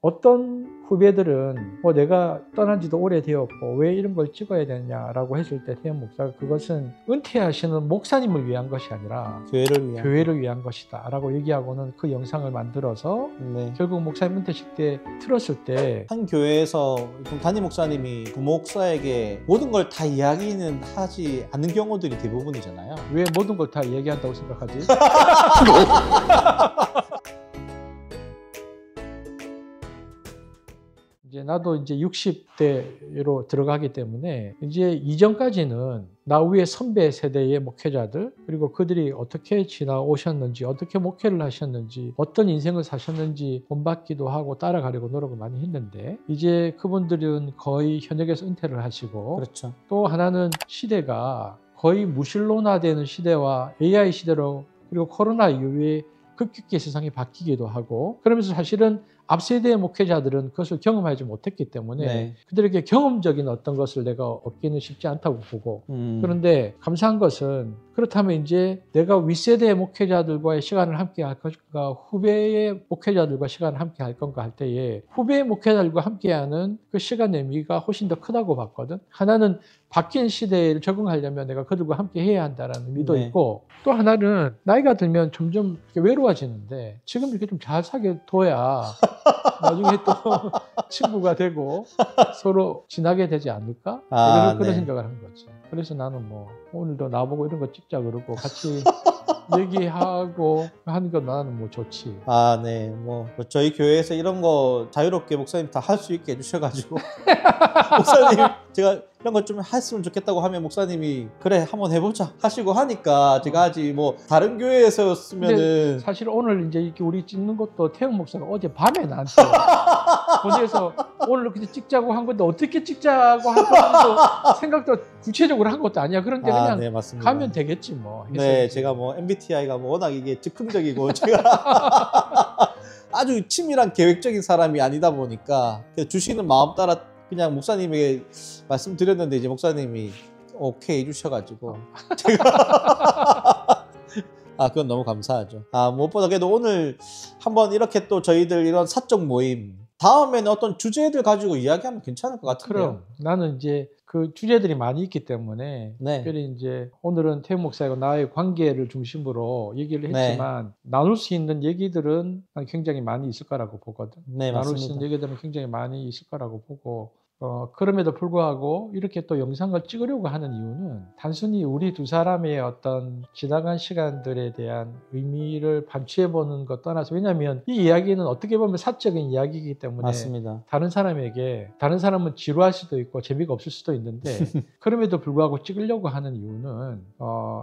어떤 후배들은 뭐 내가 떠난 지도 오래되었고 왜 이런 걸 찍어야 되냐라고 했을 때 태영 목사가 그것은 은퇴하시는 목사님을 위한 것이 아니라 교회를 위한 것이다 라고 얘기하고는 그 영상을 만들어서 네. 결국 목사님 은퇴식 때 틀었을 때 한 교회에서 담임 목사님이 부목사에게 모든 걸 다 이야기는 하지 않는 경우들이 대부분이잖아요. 왜 모든 걸 다 얘기한다고 생각하지? 이제 나도 이제 60대로 들어가기 때문에 이제 이전까지는 나 위에 선배 세대의 목회자들 그리고 그들이 어떻게 지나오셨는지 어떻게 목회를 하셨는지 어떤 인생을 사셨는지 본받기도 하고 따라가려고 노력을 많이 했는데 이제 그분들은 거의 현역에서 은퇴를 하시고 그렇죠. 또 하나는 시대가 거의 무신론화되는 시대와 AI 시대로 그리고 코로나 이후에 급격히 세상이 바뀌기도 하고 그러면서 사실은 앞 세대의 목회자들은 그것을 경험하지 못했기 때문에 네. 그들에게 경험적인 어떤 것을 내가 얻기는 쉽지 않다고 보고 그런데 감사한 것은 그렇다면 이제 내가 윗세대의 목회자들과의 시간을 함께 할 것인가 후배의 목회자들과 시간을 함께 할 건가 할 때에 후배의 목회자들과 함께하는 그 시간의 의미가 훨씬 더 크다고 봤거든. 하나는 바뀐 시대에 적응하려면 내가 그들과 함께 해야 한다는 의미도 네. 있고 또 하나는 나이가 들면 점점 외로워지는데 지금 이렇게 좀 잘 사귀어둬야 나중에 또 친구가 되고 서로 지나게 되지 않을까? 그런 네. 생각을 하는 거지. 그래서 나는 뭐 오늘도 나보고 이런 거 찍자 그러고 같이 얘기하고 하는 건 나는 뭐 좋지. 네. 뭐 저희 교회에서 이런 거 자유롭게 목사님 다 할 수 있게 해주셔가지고 목사님 제가 이런 거 좀 했으면 좋겠다고 하면 목사님이 그래 한번 해보자 하시고 하니까 제가 아직 뭐 다른 교회에서였으면은 사실 오늘 이제 이렇게 우리 찍는 것도 태영 목사가 어제 밤에 나한테 보내서 오늘 그냥 찍자고 한 건데 어떻게 찍자고 한 것도 생각도 구체적으로 한 것도 아니야. 그런데 그냥 네, 맞습니다. 가면 되겠지 뭐. 네, 제가 뭐 MBTI가 뭐 워낙 이게 즉흥적이고 제가 아주 치밀한 계획적인 사람이 아니다 보니까 주시는 마음 따라 그냥 목사님에게 말씀드렸는데 이제 목사님이 오케이 해주셔가지고 제가 그건 너무 감사하죠. 무엇보다 그래도 오늘 한번 이렇게 또 저희들 이런 사적 모임 다음에는 어떤 주제들 가지고 이야기하면 괜찮을 것 같은데요. 그럼 나는 이제 그 주제들이 많이 있기 때문에 네. 특별히 이제 오늘은 태영 목사하고 나의 관계를 중심으로 얘기를 했지만 나눌 수 있는 얘기들은 굉장히 많이 있을 거라고 보거든. 네, 나눌 맞습니다. 수 있는 얘기들은 굉장히 많이 있을 거라고 보고 그럼에도 불구하고 이렇게 또 영상을 찍으려고 하는 이유는 단순히 우리 두 사람의 어떤 지나간 시간들에 대한 의미를 반추해보는 것 떠나서 왜냐하면 이 이야기는 어떻게 보면 사적인 이야기이기 때문에 맞습니다. 다른 사람은 지루할 수도 있고 재미가 없을 수도 있는데 그럼에도 불구하고 찍으려고 하는 이유는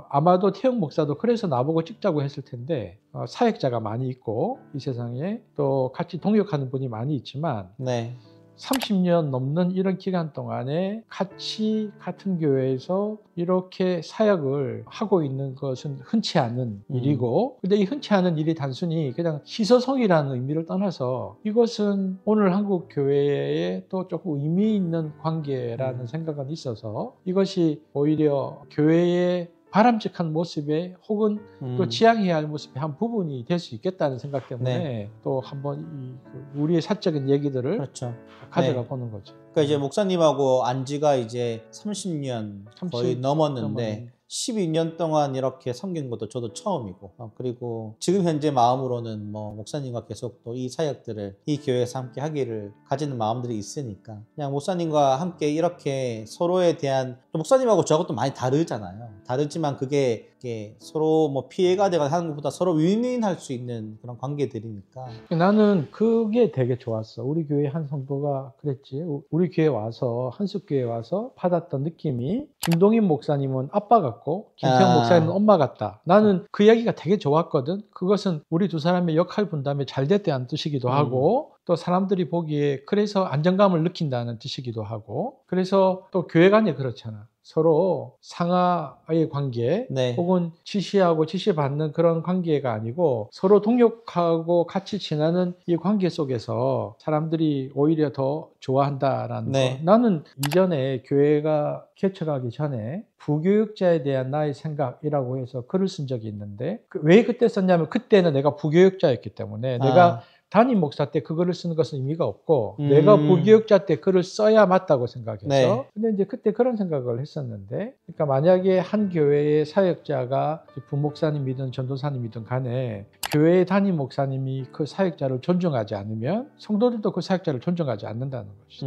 아마도 태영 목사도 그래서 나보고 찍자고 했을 텐데 사역자가 많이 있고 이 세상에 또 같이 동역하는 분이 많이 있지만 네. 30년 넘는 이런 기간 동안에 같이 같은 교회에서 이렇게 사역을 하고 있는 것은 흔치 않은 일이고 근데 이 흔치 않은 일이 단순히 그냥 희소성이라는 의미를 떠나서 이것은 오늘 한국 교회에 또 조금 의미 있는 관계라는 생각은 있어서 이것이 오히려 교회의 바람직한 모습에 혹은 또 지향해야 할 모습의 한 부분이 될 수 있겠다는 생각 때문에 또 한번 우리의 사적인 얘기들을 그렇죠. 가져가 보는 거죠. 그러니까 이제 목사님하고 안지가 이제 30년 거의 넘었는데 12년 동안 이렇게 섬긴 것도 저도 처음이고 그리고 지금 현재 마음으로는 뭐 목사님과 계속 또 이 사역들을 이 교회에서 함께 하기를 가지는 마음들이 있으니까 그냥 목사님과 함께 이렇게 서로에 대한 또 목사님하고 저하고 또 많이 다르잖아요. 다르지만 그게 서로 뭐 피해가 되거나 하는 것보다 서로 윈윈할 수 있는 그런 관계들이니까 나는 그게 되게 좋았어. 우리 교회 한 성도가 그랬지. 우리 교회 와서 한숙교회 와서 받았던 느낌이 김동인 목사님은 아빠 같고 김태형 목사님은 엄마 같다. 나는 그 이야기가 되게 좋았거든. 그것은 우리 두 사람의 역할 분담이 잘 됐다는 뜻이기도 하고 또 사람들이 보기에 그래서 안정감을 느낀다는 뜻이기도 하고 그래서 또 교회 간에 그렇잖아. 서로 상하의 관계 혹은 지시하고 지시받는 그런 관계가 아니고 서로 동역하고 같이 지나는 이 관계 속에서 사람들이 오히려 더 좋아한다라는 거. 나는 이전에 교회가 개척하기 전에 부교육자에 대한 나의 생각이라고 해서 글을 쓴 적이 있는데 왜 그때 썼냐면 그때는 내가 부교육자였기 때문에 내가 담임 목사 때 그거를 쓰는 것은 의미가 없고 내가 부교역자 때 글을 써야 맞다고 생각해서 네. 근데 이제 그때 그런 생각을 했었는데 그러니까 만약에 한 교회의 사역자가 부목사님이든 전도사님이든 간에 교회의 담임 목사님이 그 사역자를 존중하지 않으면 성도들도 그 사역자를 존중하지 않는다는 것이죠.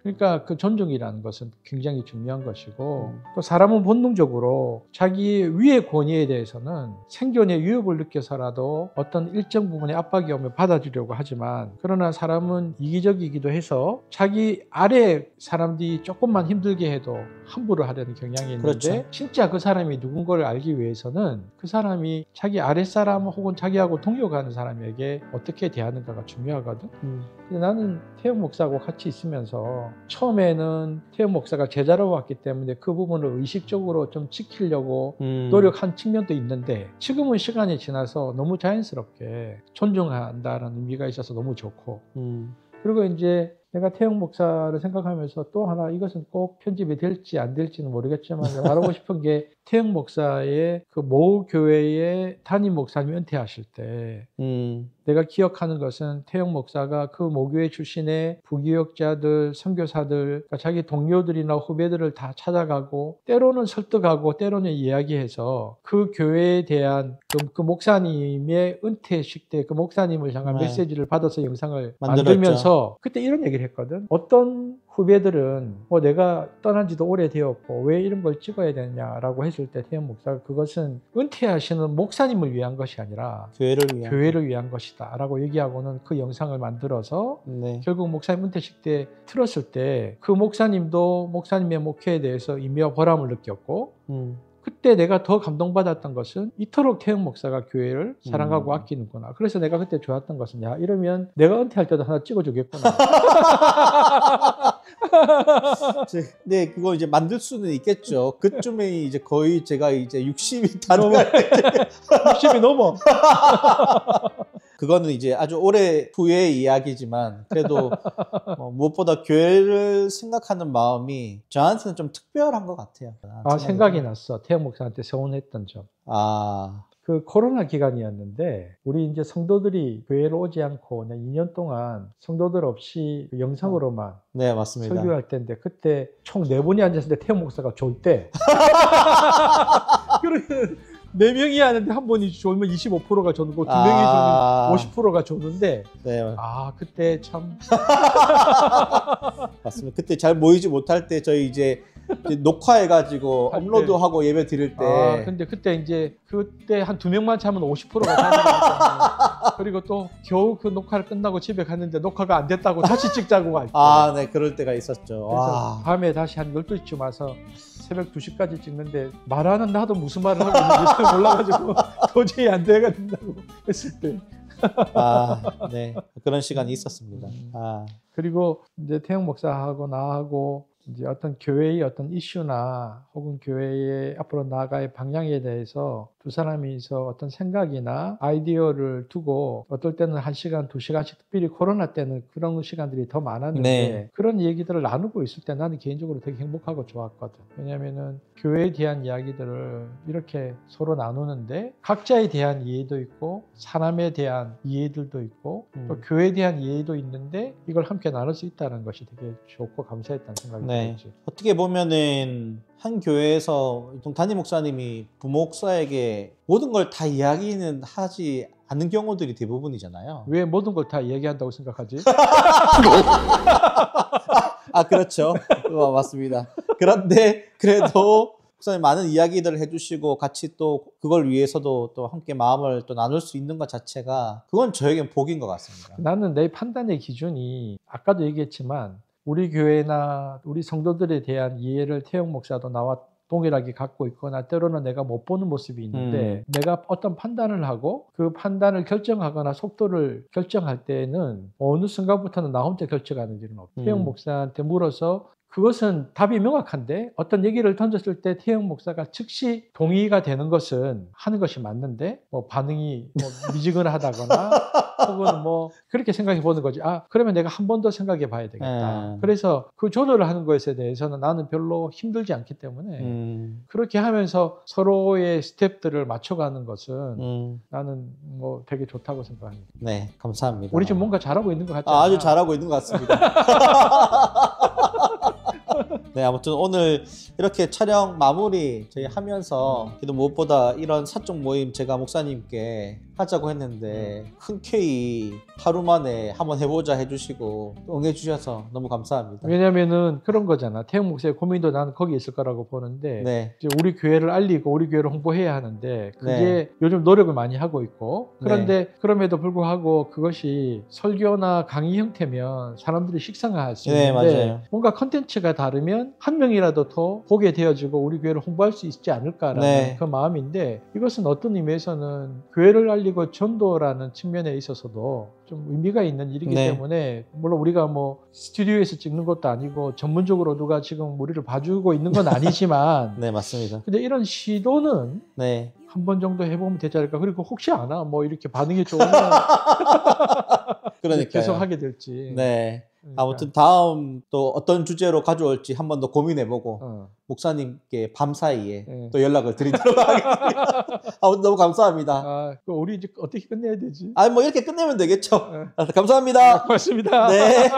그러니까 그 존중이라는 것은 굉장히 중요한 것이고 또 사람은 본능적으로 자기 위의 권위에 대해서는 생존의 위협을 느껴서라도 어떤 일정 부분의 압박이 오면 받아주려고 하지만 그러나 사람은 이기적이기도 해서 자기 아래 사람들이 조금만 힘들게 해도 함부로 하려는 경향이 있는데 그렇죠. 진짜 그 사람이 누군가를 알기 위해서는 그 사람이 자기 아랫사람 혹은 자기하고 동료가는 사람에게 어떻게 대하는가가 중요하거든. 근데 나는 태영 목사하고 같이 있으면서 처음에는 태영 목사가 제자로 왔기 때문에 그 부분을 의식적으로 좀 지키려고 노력한 측면도 있는데 지금은 시간이 지나서 너무 자연스럽게 존중한다는 의미가 있어서 너무 좋고 그리고 이제 내가 태영 목사를 생각하면서 또 하나 이것은 꼭 편집이 될지 안 될지는 모르겠지만 말하고 싶은 게 태영 목사의 그 모 교회의 담임 목사님 은퇴하실 때 내가 기억하는 것은 태영 목사가 그 모교회 출신의 부교역자들, 선교사들, 그러니까 자기 동료들이나 후배들을 다 찾아가고 때로는 설득하고 때로는 이야기해서 그 교회에 대한 그 목사님의 은퇴식 때 그 목사님을 향한 네. 메시지를 받아서 영상을 만들었죠. 만들면서 그때 이런 얘기를 했거든. 어떤 후배들은 내가 떠난 지도 오래되었고 왜 이런 걸 찍어야 되냐라고 했을 때 태영 목사가 그것은 은퇴하시는 목사님을 위한 것이 아니라 교회를 위한 것이다 라고 얘기하고는 그 영상을 만들어서 네. 결국 목사님 은퇴식 때 틀었을 때 그 목사님도 목사님의 목회에 대해서 의미와 보람을 느꼈고 그때 내가 더 감동받았던 것은 이토록 태영 목사가 교회를 사랑하고 아끼는구나. 그래서 내가 그때 좋았던 것은 야 이러면 내가 은퇴할 때도 하나 찍어주겠구나. 네, 그거 이제 만들 수는 있겠죠. 그쯤에 이제 거의 제가 이제 60이 다 넘어갈 때 60이 넘어. 그거는 이제 아주 오래 후의 이야기지만 그래도 무엇보다 교회를 생각하는 마음이 저한테는 좀 특별한 것 같아요. 생각이 났어. 태영 목사한테 서운했던 점. 그 코로나 기간이었는데 우리 이제 성도들이 교회를 오지 않고 2년 동안 성도들 없이 영상으로만 네, 맞습니다. 설교할 때인데 그때 총 4분이 앉았을 때 태영 목사가 졸 때 그러면 4명이 하는데 한 분이 졸면 25%가 졸고 2명이 졸면 50%가 졸는데 네. 그때 참 맞습니다. 그때 잘 모이지 못할 때 저희 이제 녹화해가지고 업로드하고 예배 드릴 때. 근데 그때 한 2명만 차면 50%가 다니니까. 그리고 또 겨우 그 녹화를 끝나고 집에 갔는데 녹화가 안 됐다고 다시 찍자고 할 때. 네, 그럴 때가 있었죠. 그래서 밤에 다시 한 12시쯤 와서 새벽 2시까지 찍는데 말하는 나도 무슨 말을 하고 있는지 몰라가지고 도저히 안 돼가지고 했을 때. 네. 그런 시간이 있었습니다. 그리고 이제 태영 목사하고 나하고 이제 어떤 교회의 어떤 이슈나 혹은 교회의 앞으로 나아갈 방향에 대해서 두 사람이서 어떤 생각이나 아이디어를 두고 어떨 때는 1시간, 2시간씩 특별히 코로나 때는 그런 시간들이 더 많았는데 네. 그런 얘기들을 나누고 있을 때 나는 개인적으로 되게 행복하고 좋았거든. 왜냐하면은 교회에 대한 이야기들을 이렇게 서로 나누는데 각자에 대한 이해도 있고 사람에 대한 이해들도 있고 또 교회에 대한 이해도 있는데 이걸 함께 나눌 수 있다는 것이 되게 좋고 감사했다는 생각이 들었지. 어떻게 보면은 한 교회에서 담임 목사님이 부목사에게 모든 걸 다 이야기는 하지 않는 경우들이 대부분이잖아요. 왜 모든 걸 다 이야기한다고 생각하지? 그렇죠. 맞습니다. 그런데 그래도 목사님 많은 이야기들을 해주시고 같이 또 그걸 위해서도 또 함께 마음을 또 나눌 수 있는 것 자체가 그건 저에겐 복인 것 같습니다. 나는 내 판단의 기준이 아까도 얘기했지만 우리 교회나 우리 성도들에 대한 이해를 태영 목사도 나와 동일하게 갖고 있거나 때로는 내가 못 보는 모습이 있는데 내가 어떤 판단을 하고 그 판단을 결정하거나 속도를 결정할 때는 어느 순간부터는 나 혼자 결정하는 일은 없고 태영 목사한테 물어서 그것은 답이 명확한데 어떤 얘기를 던졌을 때 태영 목사가 즉시 동의가 되는 것은 하는 것이 맞는데 뭐 반응이 뭐 미지근하다거나 혹은 뭐 그렇게 생각해 보는 거지. 아, 그러면 내가 한 번 더 생각해 봐야 되겠다. 그래서 그 조절을 하는 것에 대해서는 나는 별로 힘들지 않기 때문에 그렇게 하면서 서로의 스텝들을 맞춰가는 것은 나는 뭐 되게 좋다고 생각합니다. 네, 감사합니다. 우리 지금 뭔가 잘하고 있는 것 같지 않아요? 아주 잘하고 있는 것 같습니다. 네, 아무튼 오늘 이렇게 촬영 마무리 저희 하면서 그래도 무엇보다 이런 사적 모임 제가 목사님께 하자고 했는데 흔쾌히 하루 만에 한번 해보자 해주시고 응해주셔서 너무 감사합니다. 왜냐면은 그런 거잖아. 태영 목사의 고민도 나는 거기 있을 거라고 보는데 네. 이제 우리 교회를 알리고 우리 교회를 홍보해야 하는데 그게 네. 요즘 노력을 많이 하고 있고 그런데 네. 그럼에도 불구하고 그것이 설교나 강의 형태면 사람들이 식상할 수 네, 있는데 맞아요. 뭔가 컨텐츠가 다르면 한 명이라도 더 보게 되어지고 우리 교회를 홍보할 수 있지 않을까라는 네. 그 마음인데 이것은 어떤 의미에서는 교회를 알리고 전도라는 측면에 있어서도 좀 의미가 있는 일이기 네. 때문에 물론 우리가 뭐 스튜디오에서 찍는 것도 아니고 전문적으로 누가 지금 우리를 봐주고 있는 건 아니지만 네, 맞습니다. 근데 이런 시도는 네. 한 번 정도 해보면 되지 않을까. 그리고 혹시 아나 뭐 이렇게 반응이 좋으면 그러니까요. 계속 하게 될지. 네. 그러니까. 아무튼 다음 또 어떤 주제로 가져올지 한 번 더 고민해보고 목사님께 밤사이에 네. 또 연락을 드리도록 하겠습니다. 아무튼 너무 감사합니다. 아, 우리 이제 어떻게 끝내야 되지? 뭐 이렇게 끝내면 되겠죠. 네. 감사합니다. 고맙습니다. 네.